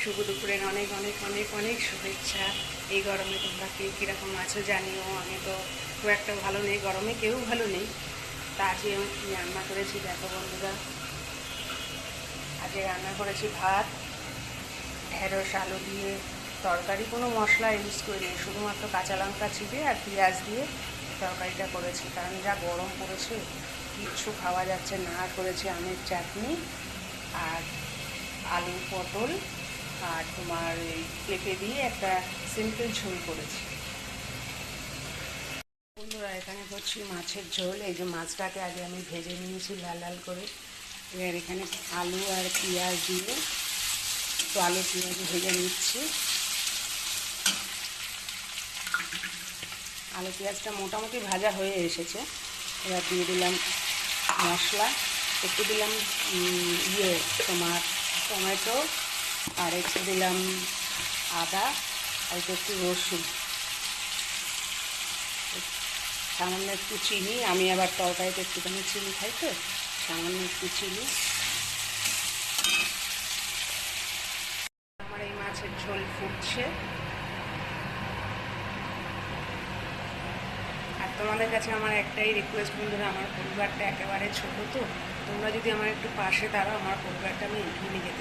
শুভ দুপুরের অনেক অনেক অনেক অনেক শুভেচ্ছা। এই গরমে তোমরা কে কীরকম আছো জানিও। আমি তো খুব একটা ভালো নেই, গরমে কেউ ভালো নেই। তা আজকে আমি কী রান্না করেছি দেখো বন্ধুরা। আজকে রান্না করেছি ভাত, ঢেঁড়স আলু দিয়ে তরকারি, কোনো মশলা ইউজ করিনি, শুধুমাত্র কাঁচা লঙ্কা চিড়ে আর পেঁয়াজ দিয়ে তরকারিটা করেছি। কারণ যা গরম পড়েছে কিচ্ছু খাওয়া যাচ্ছে না। আর করেছি আমের চাটনি আর আলু পটল আর তোমার এই পেঁপে দিয়ে একটা সিম্পল ঝোল করেছি। বন্ধুরা এখানে করছি মাছের ঝোল। এই যে মাছটাকে আগে আমি ভেজে নিয়েছি লাল লাল করে। এবার এখানে আলু আর পেঁয়াজ দিয়ে তো আলু পেঁয়াজ ভেজে নিচ্ছি। আলু পেঁয়াজটা মোটামুটি ভাজা হয়ে এসেছে। এবার দিয়ে দিলাম মশলা, একটু দিলাম তোমার টমেটো, আর একটু দিলাম আদা, আর একটু রসুন, সামান্য একটু চিনি। আমি আবার তরকারিতে একটুখানি চিনি খাই, তো সামান্য একটু চিনি। আমার এই মাছের ঝোল ফুটছে। আর তোমাদের কাছে আমার একটাই রিকোয়েস্ট বন্ধুরা, আমার পরিবারটা একেবারে ছোটো, তো তোমরা যদি আমার একটু পাশে দাঁড়াও, আমার পরিবারটা আমি এগিয়ে নিয়ে যেতে